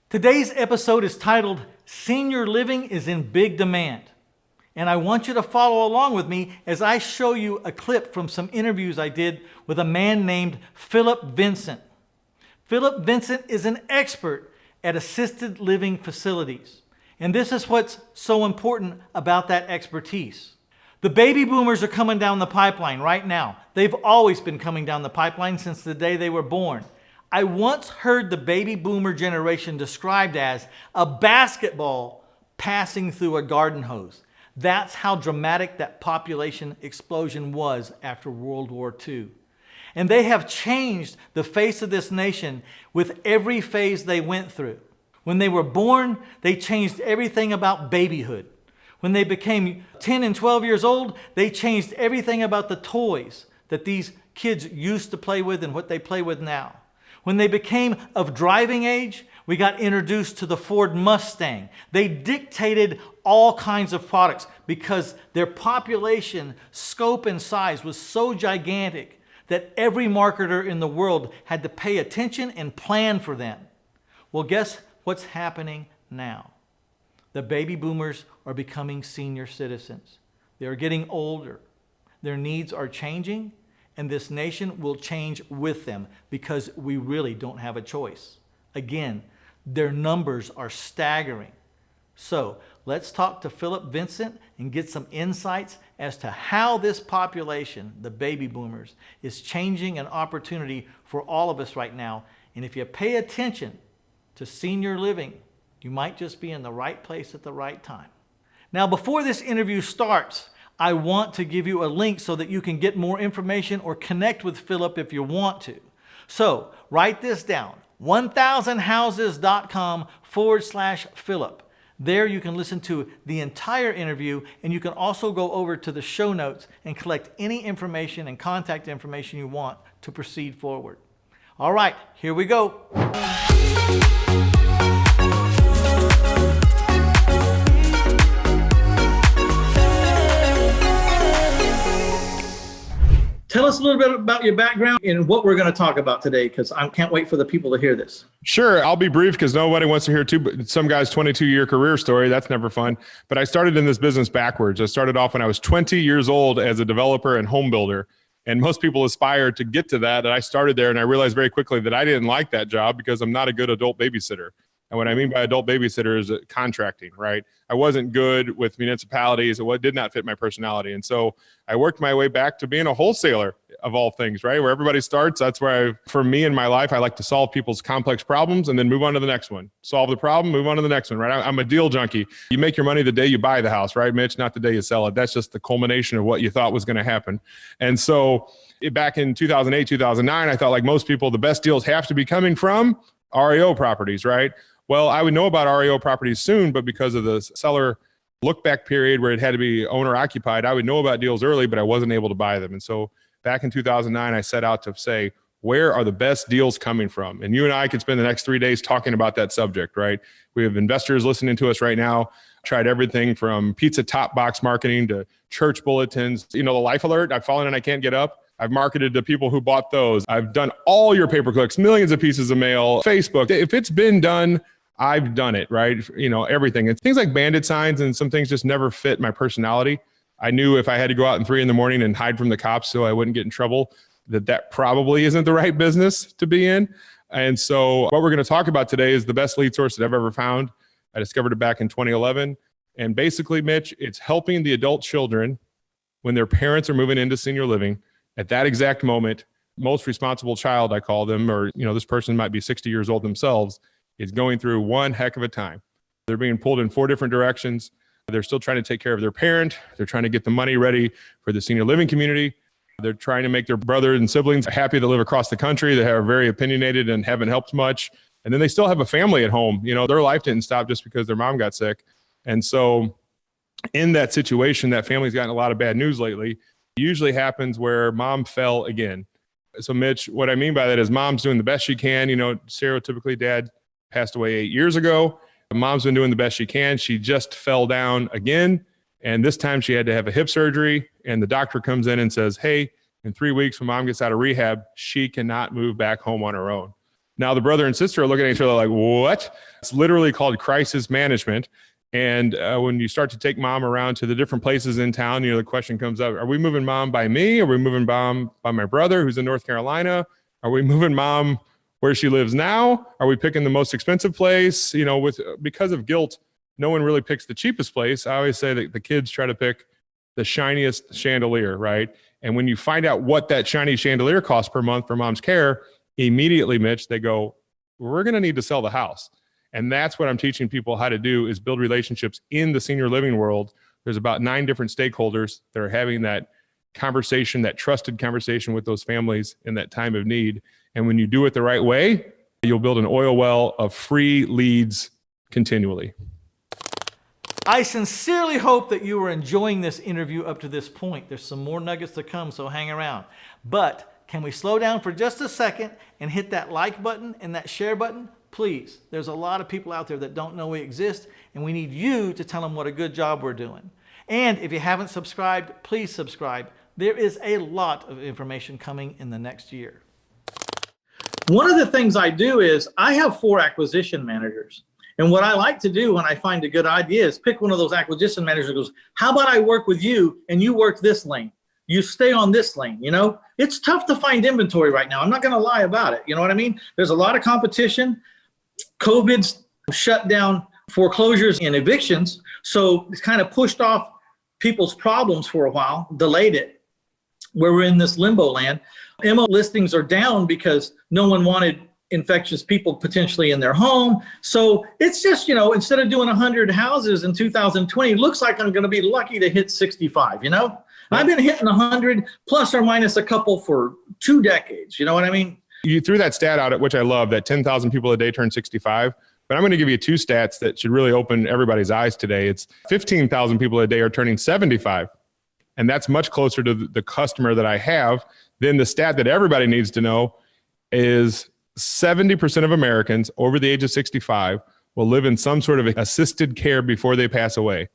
Today's episode is titled, Senior Living is in Big Demand. And I want you to follow along with me as I show you a clip from some interviews I did with a man named Phillip Vincent. Phillip Vincent is an expert at assisted living facilities. And this is what's so important about that expertise. The baby boomers are coming down the pipeline right now. They've always been coming down the pipeline since the day they were born. I once heard the baby boomer generation described as a basketball passing through a garden hose. That's how dramatic that population explosion was after World War II. And they have changed the face of this nation with every phase they went through. When they were born, they changed everything about babyhood. When they became 10 and 12 years old, they changed everything about the toys that these kids used to play with and what they play with now. When they became of driving age, we got introduced to the Ford Mustang. They dictated all kinds of products because their population scope and size was so gigantic that every marketer in the world had to pay attention and plan for them. Well, guess what's happening now? The baby boomers are becoming senior citizens. They are getting older. Their needs are changing. And this nation will change with them because we really don't have a choice. Again, their numbers are staggering. So let's talk to Phillip Vincent and get some insights as to how this population, the baby boomers, is changing an opportunity for all of us right now. And if you pay attention to senior living, you might just be in the right place at the right time. Now, before this interview starts, I want to give you a link so that you can get more information or connect with Phillip if you want to. So write this down, 1000houses.com/Phillip. There you can listen to the entire interview, and you can also go over to the show notes and collect any information and contact information you want to proceed forward. All right, here we go. Tell us a little bit about your background and what we're going to talk about today, because I can't wait for the people to hear this. Sure. I'll be brief because nobody wants to hear some guy's 22-year career story. That's never fun. But I started in this business backwards. I started off when I was 20 years old as a developer and home builder. And most people aspire to get to that. And I started there and I realized very quickly that I didn't like that job because I'm not a good adult babysitter. And what I mean by adult babysitter is contracting, right? I wasn't good with municipalities. It did not fit my personality. And so I worked my way back to being a wholesaler of all things, right? Where everybody starts. That's where for me in my life, I like to solve people's complex problems and then move on to the next one. Solve the problem, move on to the next one, right? I'm a deal junkie. You make your money the day you buy the house, right, Mitch? Not the day you sell it. That's just the culmination of what you thought was going to happen. And so back in 2008, 2009, I thought like most people, the best deals have to be coming from REO properties, right? Well, I would know about REO properties soon, but because of the seller look back period where it had to be owner occupied, I would know about deals early, but I wasn't able to buy them. And so back in 2009, I set out to say, where are the best deals coming from? And you and I could spend the next 3 days talking about that subject, right? We have investors listening to us right now, tried everything from pizza top box marketing to church bulletins, the life alert, I've fallen and I can't get up. I've marketed to people who bought those. I've done all your pay-per-clicks, millions of pieces of mail, Facebook. If it's been done, I've done it, right? Everything. And things like bandit signs and some things just never fit my personality. I knew if I had to go out at 3 a.m. and hide from the cops so I wouldn't get in trouble, that probably isn't the right business to be in. And so what we're going to talk about today is the best lead source that I've ever found. I discovered it back in 2011. And basically, Mitch, it's helping the adult children when their parents are moving into senior living at that exact moment. Most responsible child, I call them, or this person might be 60 years old themselves, is going through one heck of a time. They're being pulled in 4 different directions. They're still trying to take care of their parent. They're trying to get the money ready for the senior living community. They're trying to make their brothers and siblings happy to live across the country. They are very opinionated and haven't helped much. And then they still have a family at home. Their life didn't stop just because their mom got sick. And so in that situation, that family's gotten a lot of bad news lately. It usually happens where mom fell again. So Mitch, what I mean by that is mom's doing the best she can. Stereotypically dad passed away 8 years ago. Mom's been doing the best she can. She just fell down again. And this time she had to have a hip surgery. And the doctor comes in and says, hey, in 3 weeks when mom gets out of rehab, she cannot move back home on her own. Now the brother and sister are looking at each other like, what? It's literally called crisis management. And when you start to take mom around to the different places in town, the question comes up, are we moving mom by me? Are we moving mom by my brother who's in North Carolina? Are we moving mom where she lives now? Are we picking the most expensive place? Because of guilt, no one really picks the cheapest place. I always say that the kids try to pick the shiniest chandelier, right? And when you find out what that shiny chandelier costs per month for mom's care, immediately, Mitch, they go, we're going to need to sell the house. And that's what I'm teaching people how to do, is build relationships in the senior living world. There's about 9 different stakeholders that are having that conversation, that trusted conversation with those families in that time of need. And when you do it the right way, you'll build an oil well of free leads continually. I sincerely hope that you are enjoying this interview up to this point. There's some more nuggets to come, so hang around. But can we slow down for just a second and hit that like button and that share button? Please. There's a lot of people out there that don't know we exist, and we need you to tell them what a good job we're doing. And if you haven't subscribed, please subscribe. There is a lot of information coming in the next year. One of the things I do is I have 4 acquisition managers. And what I like to do when I find a good idea is pick one of those acquisition managers who goes, how about I work with you and you work this lane? You stay on this lane, It's tough to find inventory right now. I'm not going to lie about it. You know what I mean? There's a lot of competition. COVID's shut down foreclosures and evictions. So it's kind of pushed off people's problems for a while, delayed it, where we're in this limbo land. MO listings are down because no one wanted infectious people potentially in their home. So it's just, instead of doing 100 houses in 2020, it looks like I'm going to be lucky to hit 65, I've been hitting 100 plus or minus a couple for 2 decades. You know what I mean? You threw that stat out, which I love, that 10,000 people a day turn 65. But I'm going to give you 2 stats that should really open everybody's eyes today. It's 15,000 people a day are turning 75. And that's much closer to the customer that I have. Then the stat that everybody needs to know is 70% of Americans over the age of 65 will live in some sort of assisted care before they pass away.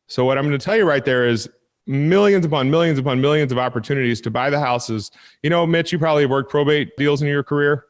So what I'm going to tell you right there is millions upon millions upon millions of opportunities to buy the houses. Mitch, you probably have worked probate deals in your career.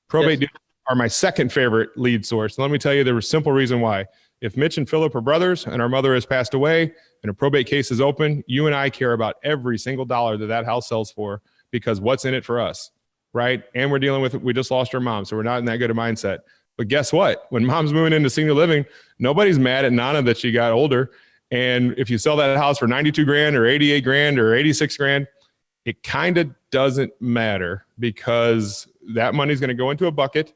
Probate deals are my second favorite lead source. And let me tell you, there was a simple reason why. If Mitch and Philip are brothers and our mother has passed away and a probate case is open, you and I care about every single dollar that house sells for, because what's in it for us, right? And we're dealing with, we just lost our mom, so we're not in that good a mindset. But guess what? When mom's moving into senior living, nobody's mad at Nana that she got older. And if you sell that house for 92 grand or 88 grand or 86 grand, it kind of doesn't matter, because that money's going to go into a bucket.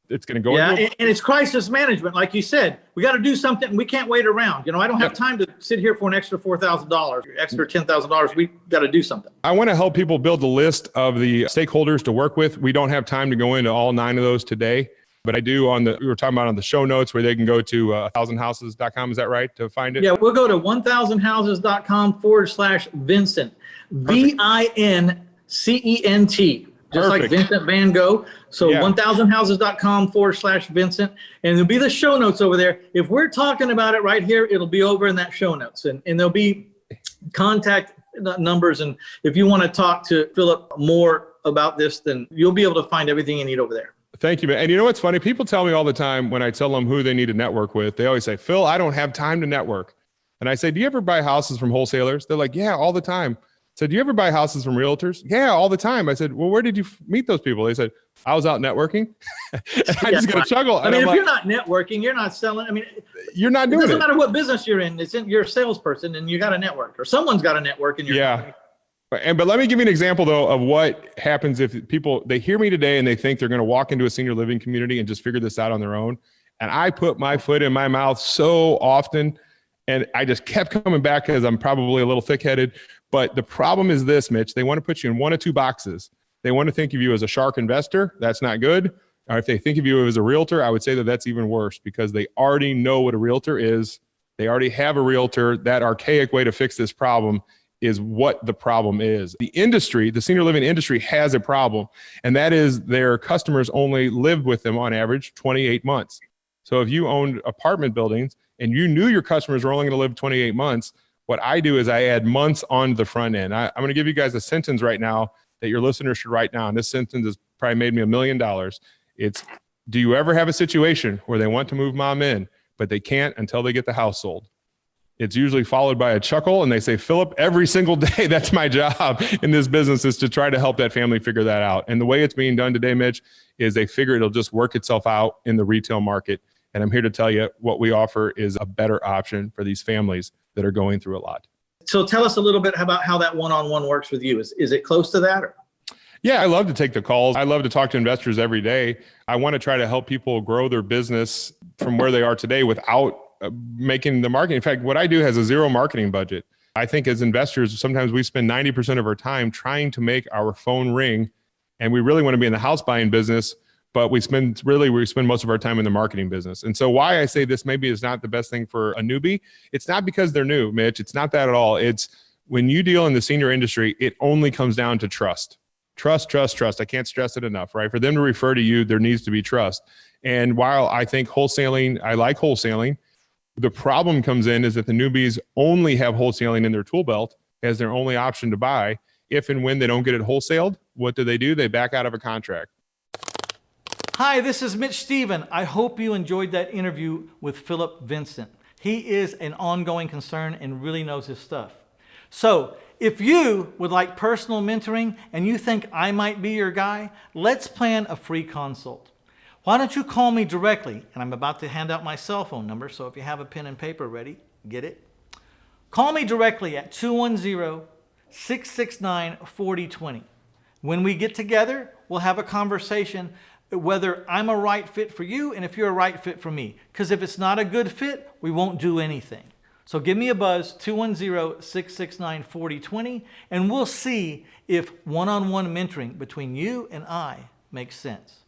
It's going to go into and it's crisis management. Like you said, we got to do something. We can't wait around. I don't have time to sit here for an extra $4,000, extra $10,000. We got to do something. I want to help people build a list of the stakeholders to work with. We don't have time to go into all 9 of those today. But I do we were talking about on the show notes where they can go to 1000houses.com. Is that right, to find it? Yeah, we'll go to 1000houses.com/Vincent. VINCENT. Just Perfect. like Vincent Van Gogh. So 1000houses.com/Vincent. And there'll be the show notes over there. If we're talking about it right here, it'll be over in that show notes. And there'll be contact numbers. And if you want to talk to Philip more about this, then you'll be able to find everything you need over there. Thank you, man. And you know what's funny? People tell me all the time when I tell them who they need to network with, they always say, Phil, I don't have time to network. And I say, do you ever buy houses from wholesalers? They're like, yeah, all the time. I said, do you ever buy houses from realtors? Yeah, all the time. I said, well, where did you meet those people? They said, I was out networking. I just got to chuckle. I mean, if you're not networking, you're not selling. I mean, you're not doing it. Doesn't matter what business you're in. You're a salesperson and you got to network, or someone's got to network in your company. But let me give you an example, though, of what happens if people, they hear me today and they think they're going to walk into a senior living community and just figure this out on their own. And I put my foot in my mouth so often, and I just kept coming back because I'm probably a little thick-headed. But the problem is this, Mitch, they want to put you in 1 of 2 boxes. They want to think of you as a shark investor. That's not good. Or if they think of you as a realtor, I would say that that's even worse, because they already know what a realtor is. They already have a realtor. That archaic way to fix this problem is what the problem is. The industry, the senior living industry, has a problem, and that is their customers only live with them on average 28 months. So if you owned apartment buildings and you knew your customers were only going to live 28 months, what I do is I add months on the front end. I'm going to give you guys a sentence right now that your listeners should write down. This sentence is probably made me $1 million. It's, do you ever have a situation where they want to move mom in, but they can't until they get the house sold? It's usually followed by a chuckle, and they say, Phillip, every single day, that's my job in this business, is to try to help that family figure that out. And the way it's being done today, Mitch, is they figure it'll just work itself out in the retail market. And I'm here to tell you what we offer is a better option for these families that are going through a lot. So tell us a little bit about how that one-on-one works with you. Is it close to that? Or? Yeah, I love to take the calls. I love to talk to investors every day. I want to try to help people grow their business from where they are today without making the marketing. In fact, what I do has a zero marketing budget. I think as investors, sometimes we spend 90% of our time trying to make our phone ring, and we really want to be in the house buying business, but we spend most of our time in the marketing business. And so why I say this maybe is not the best thing for a newbie, it's not because they're new, Mitch. It's not that at all. It's when you deal in the senior industry, it only comes down to trust. Trust. I can't stress it enough, right? For them to refer to you, there needs to be trust. And while I think I like wholesaling, the problem comes in is that the newbies only have wholesaling in their tool belt as their only option to buy. If and when they don't get it wholesaled, what do? They back out of a contract. Hi, this is Mitch Stephen. I hope you enjoyed that interview with Phillip Vincent. He is an ongoing concern and really knows his stuff. So if you would like personal mentoring and you think I might be your guy, let's plan a free consult. Why don't you call me directly? And I'm about to hand out my cell phone number, so if you have a pen and paper ready, get it. Call me directly at 210-669-4020. When we get together, we'll have a conversation whether I'm a right fit for you and if you're a right fit for me. Because if it's not a good fit, we won't do anything. So give me a buzz, 210-669-4020, and we'll see if one-on-one mentoring between you and I makes sense.